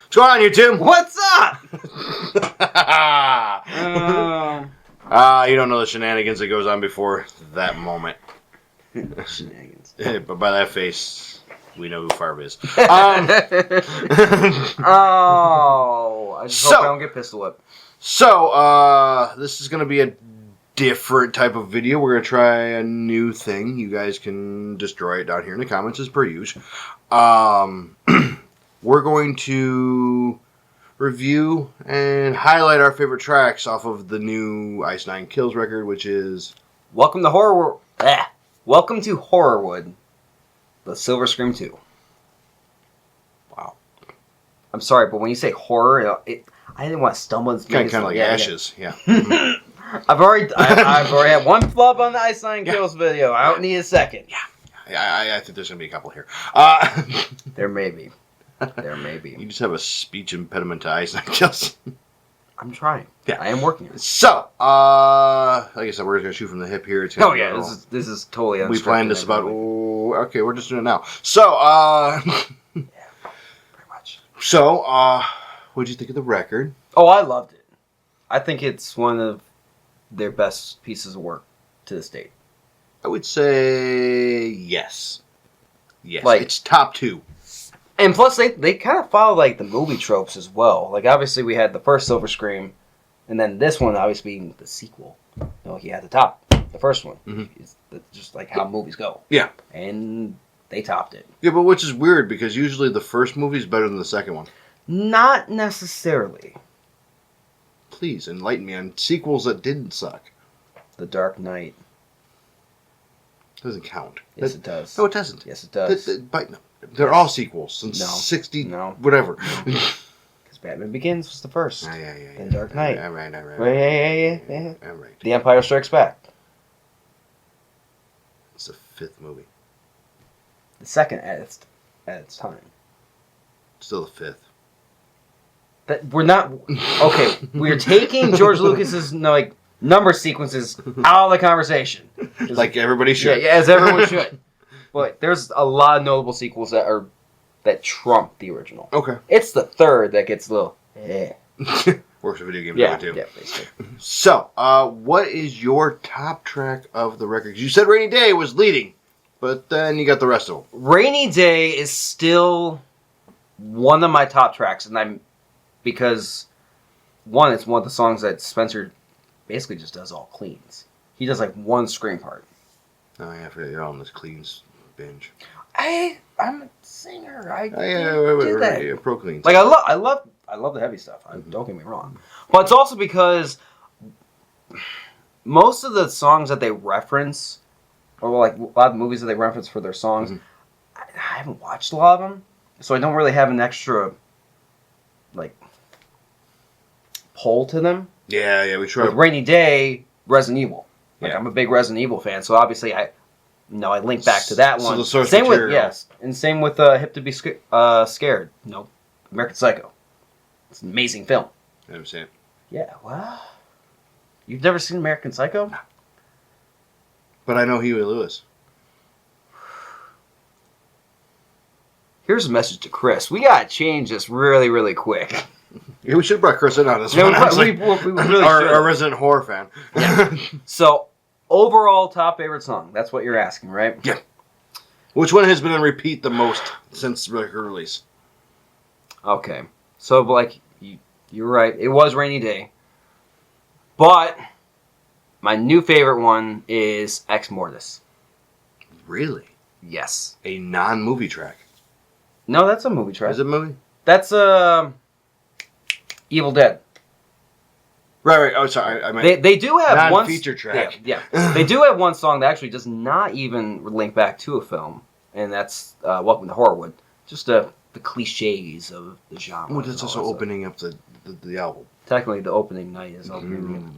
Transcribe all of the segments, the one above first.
What's going on, YouTube? What's up? You don't know the shenanigans that goes on before that moment. Shenanigans. But by that face, we know who Farb is. I just hope I don't get pistol whipped. So, this is going to be a different type of video. We're going to try a new thing. You guys can destroy it down here in the comments as per usual. We're going to review and highlight our favorite tracks off of the new Ice Nine Kills record, which is... Welcome to Horrorwood, the Silver Scream 2. Wow. I'm sorry, but when you say horror, I didn't want to stumble into kind of like Ashes, yeah. I've already had one flub on the Ice Nine Kills video. I don't need a second. Yeah, I think there's going to be a couple here. There may be. You just have a speech impediment to Ice Nine Kills. I'm trying. Yeah. I am working on it. So, like I said, we're going to shoot from the hip here. This is totally unscripted. We planned this about... okay, we're just doing it now. So, yeah, pretty much. So, what did you think of the record? Oh, I loved it. I think it's one of their best pieces of work to this date. I would say yes. Yes, like, it's top 2. And plus, they kind of follow, like, the movie tropes as well. Like, obviously, we had the first Silver Scream, and then this one, obviously, being the sequel. You know, he had the top, the first one. Mm-hmm. It's just like how movies go. Yeah. And they topped it. Yeah, but which is weird, because usually the first movie is better than the second one. Not necessarily. Please, enlighten me on sequels that didn't suck. The Dark Knight. Doesn't count. Yes, it does. No, it doesn't. Yes, it does. They're all sequels since 60, whatever. Because Batman Begins was the first. Yeah. Then Dark Knight. Right. Yeah. Right. The Empire Strikes Back. It's the 5th movie. The second at its time. Still the 5th. That we're not okay. We're taking George Lucas's number sequences out of the conversation, like everybody should. Yeah, as everyone should. But there's a lot of notable sequels that trump the original. Okay, it's the third that gets a little. Works with video games too. Yeah, basically. So, what is your top track of the record? You said "Rainy Day" was leading, but then you got the rest of them. "Rainy Day" is still one of my top tracks, because one, it's one of the songs that Spencer basically just does all cleans. He does like one scream part. Oh yeah, I forget you're on this cleans binge. I'm a singer. I do that. Yeah, pro cleans. Like I love the heavy stuff. Don't get me wrong, but it's also because most of the songs that they reference, or like a lot of the movies that they reference for their songs, I haven't watched a lot of them, so I don't really have an extra pull to them. Yeah, we try. With "Rainy Day," Resident Evil. I'm a big Resident Evil fan, so obviously I link back to that one. So the source same material. And same with Hip to Be Scared. American Psycho. It's an amazing film. I haven't seen it. Yeah, well, you've never seen American Psycho? No. But I know Huey Lewis. Here's a message to Chris. We gotta change this really, really quick. Yeah, we should have brought Chris in on this one. We really our resident horror fan. Yeah. So, overall top favorite song. That's what you're asking, right? Yeah. Which one has been on repeat the most since record release? Okay. So, you're right. It was "Rainy Day." But my new favorite one is "Ex Mortis." Really? Yes. A non-movie track? No, that's a movie track. Is it a movie? That's Evil Dead. Right. Oh, sorry. I meant they do have one feature track. Yeah. They do have one song that actually does not even link back to a film, and that's "Welcome to Horrorwood." Just the cliches of the genre. Well, that's also opening up the album. Technically, the opening night is opening.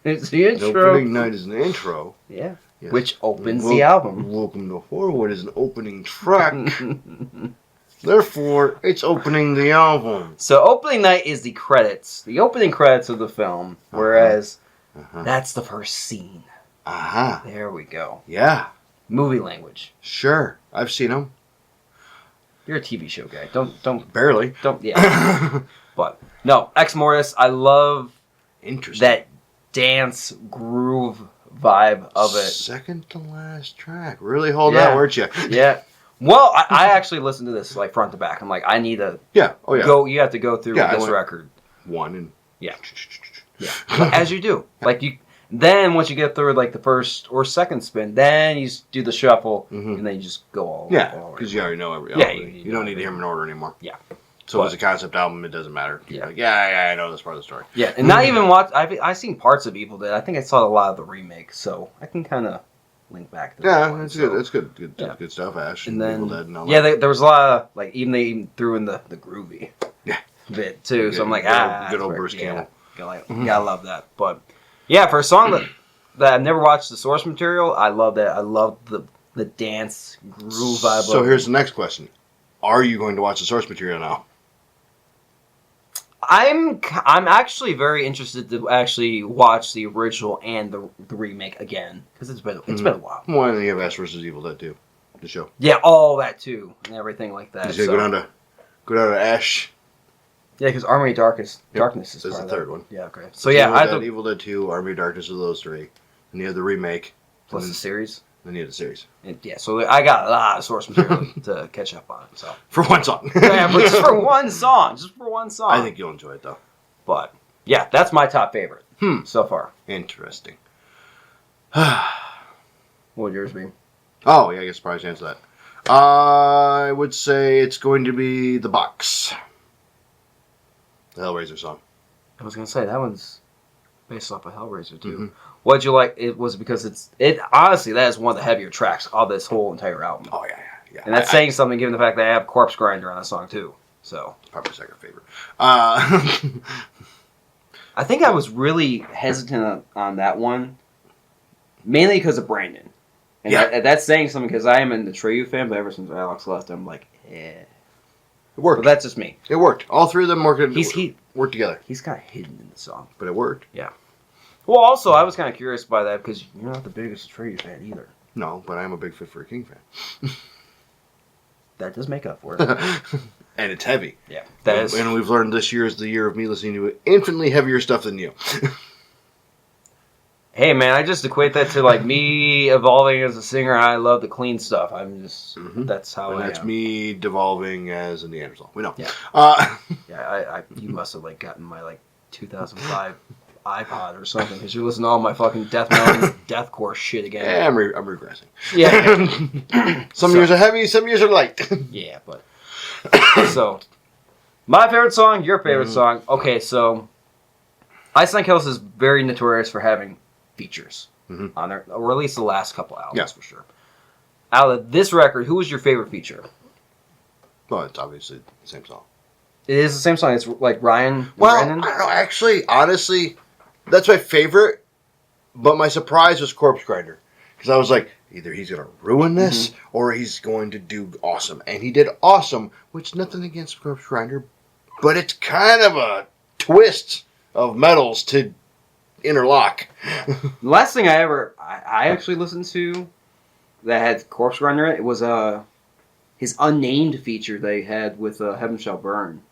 It's the intro. The opening night is an intro. Yeah. Yes. Which opens the album. Welcome to Horrorwood is an opening track. Therefore, it's opening the album. So opening night is the credits. The opening credits of the film. Whereas that's the first scene. There we go. Yeah. Movie language. Sure. I've seen them. You're a TV show guy. Don't Barely. yeah. But no, Ex Mortis. I love Interesting. that dance groove vibe of it. Second to last track. Really hold out, weren't you? Yeah. Well, I actually listened to this like front to back. I'm like, I need to go. You have to go through this record. One and yeah. As you do, like you. Then once you get through like the first or second spin, then you do the shuffle, and then you just go all. Yeah, because you already know every. Yeah, you don't need to hear them in order anymore. Yeah. So if it's a concept album, it doesn't matter. Yeah. Like, I know this part of the story. Yeah, and not even watch. I've seen parts of Evil Dead. I think I saw a lot of the remake, so I can kind of link back to that. That's good. That's good. Good stuff, Ash. And then, Evil Dead and all yeah, that. there was a lot of like they even threw in the groovy bit too. So I'm like, good old Bruce Campbell. Gotta love that. But yeah, for a song that I've never watched the source material, I love that. I love the dance groove vibe. So here's the next question: are you going to watch the source material now? I'm actually very interested to actually watch the original and the remake again because it's been a while. Well, and you have Ash versus Evil Dead too, the show. Yeah, all that too, and everything like that. So go down to Ash. Yeah, because Army of Darkness is the third one. Yeah, okay. So yeah, Evil Dead 2, Army of Darkness are those three, and you have the remake plus the series. Then you have the series. And yeah, so I got a lot of source material to catch up on. So for one song. Yeah, but just for one song. I think you'll enjoy it though. But yeah, that's my top favorite so far. Interesting. What would yours be? Oh, yeah, I guess probably answer that. I would say it's going to be The Box. The Hellraiser song. I was going to say, that one's based off of Hellraiser, too. Mm-hmm. What'd you like? It was because honestly, that is one of the heavier tracks of this whole entire album. Oh, yeah. And that's saying something given the fact that I have Corpse Grinder on that song, too. So it's probably my second favorite. I think I was really hesitant on that one, mainly because of Brandon. And that's saying something because I am an Atreyu fan, but ever since Alex left, I'm like, eh. It worked. But that's just me. It worked. All three of them worked together. He's kind of hidden in the song. But it worked. Yeah. Well, also, I was kind of curious by that because you're not the biggest Atreyu fan either. No, but I am a big Fit for a King fan. That does make up for it. And it's heavy. Yeah. And we've learned this year is the year of me listening to infinitely heavier stuff than you. Hey, man, I just equate that to, like, me evolving as a singer. I love the clean stuff. I'm just, that's how I am. And that's me devolving as a Neanderthal. We know. Yeah. You must have, like, gotten my, like, 2005 iPod or something, because you listen to all my fucking death metal and deathcore shit again. Yeah, I'm regressing. Yeah. Some years are heavy, some years are light. Yeah, but... So, my favorite song, your favorite song. Okay, so... Iceland Kills is very notorious for having features on there, or at least the last couple albums for sure. Out of this record, who was your favorite feature? Well, it's obviously the same song. It is the same song. It's like Ryan. Well, Brandon? I don't know. Actually, honestly, that's my favorite. But my surprise was Corpse Grinder, because I was like, either he's gonna ruin this or he's going to do awesome, and he did awesome. Which nothing against Corpse Grinder, but it's kind of a twist of metals to interlock. The last thing I actually listened to that had Corpse Grinder in it was his unnamed feature they had with Heaven Shall Burn.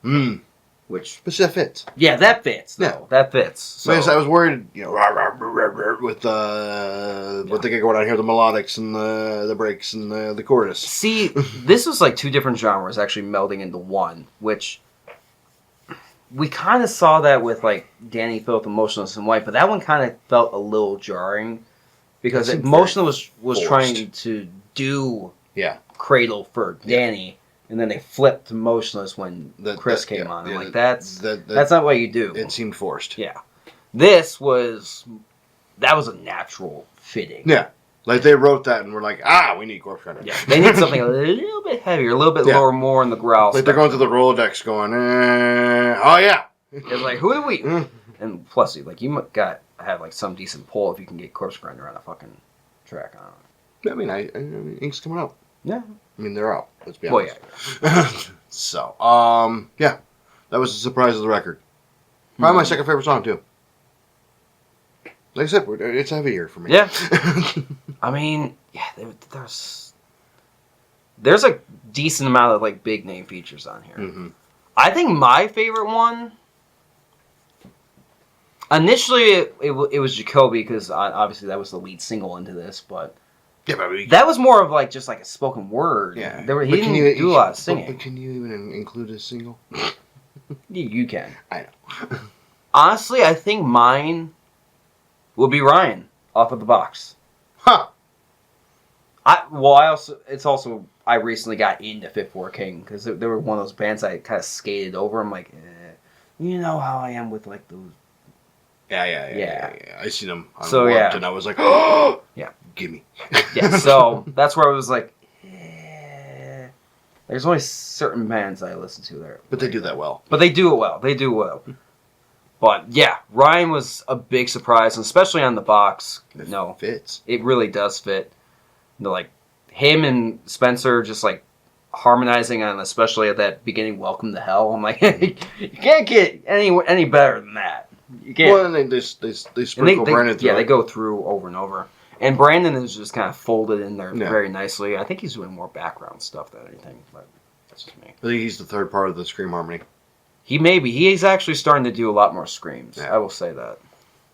Which that fits. Yeah, that fits. Though. That fits. So I was worried, with what they got going on here, the melodics and the breaks and the chorus. See, this was like two different genres actually melding into one, which we kind of saw that with like Danny Filth and Motionless in White, but that one kind of felt a little jarring because Motionless was trying to do Cradle for Danny, and then they flipped to Motionless when Chris came on. I'm like, that's not what you do. It seemed forced. Yeah, that was a natural fitting. Yeah. Like, they wrote that and we're like, we need Corpse Grinder. Yeah, they need something a little bit heavier, a little bit lower, more in the growl. Like, they're going through the Rolodex going, oh, yeah. It's like, who do we... And plus, like, you have, like, some decent pull if you can get Corpse Grinder on a fucking track on. I mean, Ink's coming out. Yeah. I mean, they're out. Let's be honest. Well, yeah. So, that was the surprise of the record. Probably my second favorite song, too. Like I said, it's heavier for me. Yeah. I mean, there's... there's a decent amount of like big name features on here. Mm-hmm. I think my favorite one. Initially, it was Jacoby because obviously that was the lead single into this, but Yeah, but that was more of like just like a spoken word. Yeah, He didn't do a lot of singing. But can you even include a single? You can. I know. Honestly, I think mine will be Ryan off of the box. Huh. I recently got into Fit for a King because they were one of those bands I kind of skated over. I'm like, you know how I am with like those. Yeah. I seen them on So, Warped, yeah. and I was like, oh, Yeah. Gimme. Yeah, so that's where I was like, there's only certain bands I listen to there. But they do that well. But they do it well. They do well. But yeah, Ryan was a big surprise, and especially on the box. It fits. It really does fit. Like him and Spencer just like harmonizing on, especially at that beginning "Welcome to Hell." I'm like, you can't get any better than that. You can't. Well, and they sprinkle Brandon through. Yeah, they go through over and over. And Brandon is just kind of folded in there Yeah. very nicely. I think he's doing more background stuff than anything, but that's just me. I think he's the third part of the Scream harmony. He may be. He is actually starting to do a lot more screams. Yeah. I will say that.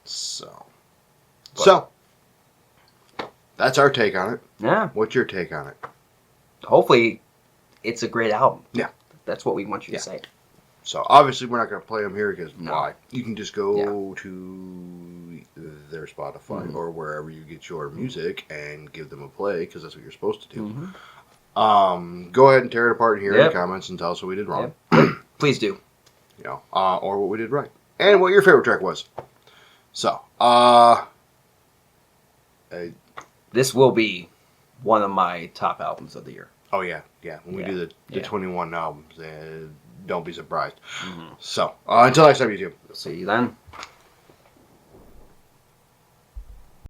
So that's our take on it. Yeah. What's your take on it? Hopefully, it's a great album. Yeah. That's what we want you to say. So obviously we're not going to play them here because No. why? You can just go to their Spotify or wherever you get your music and give them a play because that's what you're supposed to do. Mm-hmm. Go ahead and tear it apart here in the comments and tell us what we did wrong. Yep. Please do. You know, or what we did right, and what your favorite track was. So, This will be one of my top albums of the year. oh yeah. When we do the 21 albums, don't be surprised. So, until next time, YouTube. See you then.